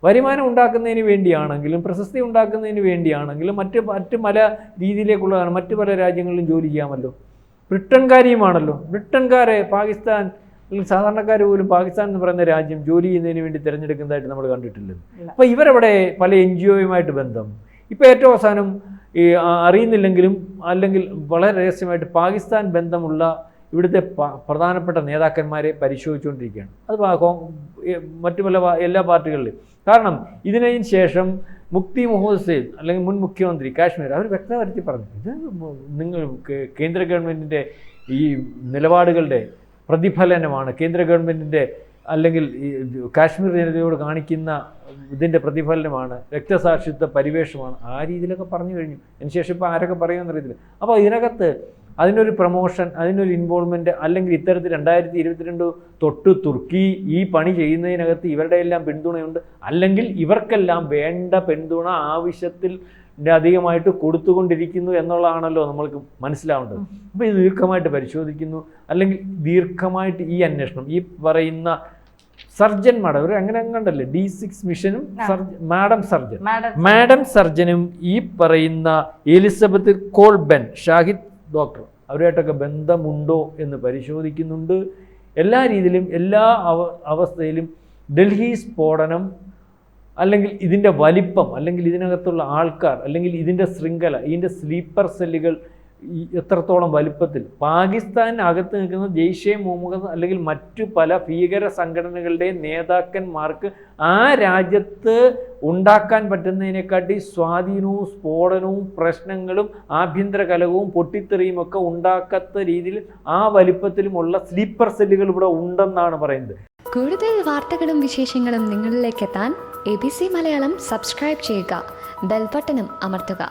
വരുമാനം ഉണ്ടാക്കുന്നതിന് വേണ്ടിയാണെങ്കിലും പ്രശസ്തി ഉണ്ടാക്കുന്നതിന് വേണ്ടിയാണെങ്കിലും മറ്റ് പല രീതിയിലേക്കുള്ളതാണ്. മറ്റ് പല രാജ്യങ്ങളിലും ജോലി ചെയ്യാമല്ലോ. ബ്രിട്ടൻകാരിയുമാണല്ലോ. ബ്രിട്ടൻകാരെ പാകിസ്ഥാൻ സാധാരണക്കാർ പോലും പാകിസ്ഥാൻ എന്ന് പറയുന്ന രാജ്യം ജോലി ചെയ്യുന്നതിന് വേണ്ടി തിരഞ്ഞെടുക്കുന്നതായിട്ട് നമ്മൾ കണ്ടിട്ടില്ല. അപ്പോൾ ഇവരവിടെ പല NGOയുമായിട്ട് ബന്ധം. ഇപ്പോൾ ഏറ്റവും അവസാനം ഈ അറിയുന്നില്ലെങ്കിലും അല്ലെങ്കിൽ വളരെ രഹസ്യമായിട്ട് പാകിസ്ഥാൻ ബന്ധമുള്ള ഇവിടുത്തെ പ്രധാനപ്പെട്ട നേതാക്കന്മാരെ പരിശോധിച്ചുകൊണ്ടിരിക്കുകയാണ്. അത് മറ്റു പല എല്ലാ പാർട്ടികളിലും. കാരണം ഇതിനു ശേഷം മുഫ്തി മുഹമ്മദ് സയ്യിദ് അല്ലെങ്കിൽ മുൻ മുഖ്യമന്ത്രി കാശ്മീർ അവർ വ്യക്തമാക്കി പറഞ്ഞു, ഇത് നിങ്ങൾ കേന്ദ്ര ഗവൺമെൻറ്റിൻ്റെ ഈ നിലപാടുകളുടെ പ്രതിഫലനമാണ്, കേന്ദ്ര ഗവൺമെൻറ്റിൻ്റെ അല്ലെങ്കിൽ ഈ കാശ്മീർ ജനതയോട് കാണിക്കുന്ന ഇതിൻ്റെ പ്രതിഫലനമാണ്, രക്തസാക്ഷിത്വ പരിവേഷമാണ്, ആ രീതിയിലൊക്കെ പറഞ്ഞു കഴിഞ്ഞു. അതിനുശേഷം ഇപ്പോൾ ആരൊക്കെ പറയുമെന്ന് അറിയത്തില്ല. അപ്പോൾ ഇതിനകത്ത് അതിനൊരു പ്രൊമോഷൻ, അതിനൊരു ഇൻവോൾവ്മെൻറ്റ് അല്ലെങ്കിൽ ഇത്തരത്തിൽ 2022 തൊട്ട് തുർക്കി ഈ പണി ചെയ്യുന്നതിനകത്ത് ഇവരുടെ എല്ലാം പിന്തുണയുണ്ട്, അല്ലെങ്കിൽ ഇവർക്കെല്ലാം വേണ്ട പിന്തുണ ആവശ്യത്തിൽ അധികമായിട്ട് കൊടുത്തുകൊണ്ടിരിക്കുന്നു എന്നുള്ളതാണല്ലോ നമ്മൾക്ക് മനസ്സിലാവേണ്ടത്. അപ്പോൾ ഇത് ദീർഘമായിട്ട് പരിശോധിക്കുന്നു, അല്ലെങ്കിൽ ദീർഘമായിട്ട് ഈ അന്വേഷണം ഈ പറയുന്ന സർജന്മാരുടെ ഒരു അങ്ങനെ കണ്ടല്ലേ D6 മിഷനും മാഡം സർജനും ഈ പറയുന്ന എലിസബത്ത് കോൾബെൻ ഷാഹിദ് ഡോക്ടർ അവരുമായിട്ടൊക്കെ ബന്ധമുണ്ടോ എന്ന് പരിശോധിക്കുന്നുണ്ട്. എല്ലാ രീതിയിലും എല്ലാ അവസ്ഥയിലും ഡൽഹി സ്ഫോടനം അല്ലെങ്കിൽ ഇതിൻ്റെ വലിപ്പം അല്ലെങ്കിൽ ഇതിനകത്തുള്ള ആൾക്കാർ അല്ലെങ്കിൽ ഇതിൻ്റെ ശൃംഖല, ഇതിൻ്റെ സ്ലീപ്പർ സെല്ലുകൾ എത്രത്തോളം വലിപ്പത്തിൽ പാകിസ്ഥാനകത്ത് നിൽക്കുന്ന ജെയ്ഷെ മുഹമ്മദ് അല്ലെങ്കിൽ മറ്റു പല ഭീകര സംഘടനകളുടെ നേതാക്കന്മാർക്ക് ആ രാജ്യത്ത് ഉണ്ടാക്കാൻ പറ്റുന്നതിനെക്കാട്ടി സ്വാധീനവും സ്ഫോടനവും പ്രശ്നങ്ങളും ആഭ്യന്തര കലഹവും പൊട്ടിത്തെറിയും ഒക്കെ ഉണ്ടാക്കാത്ത രീതിയിൽ ആ വലിപ്പത്തിലുമുള്ള സ്ലീപ്പർ സെല്ലുകൾ ഇവിടെ ഉണ്ടെന്നാണ് പറയുന്നത്. കൂടുതൽ വാർത്തകളും വിശേഷങ്ങളും നിങ്ങളിലേക്ക് എത്താൻ ABC മലയാളം സബ്സ്ക്രൈബ് ചെയ്യുക, ബെൽ ബട്ടണും അമർത്തുക.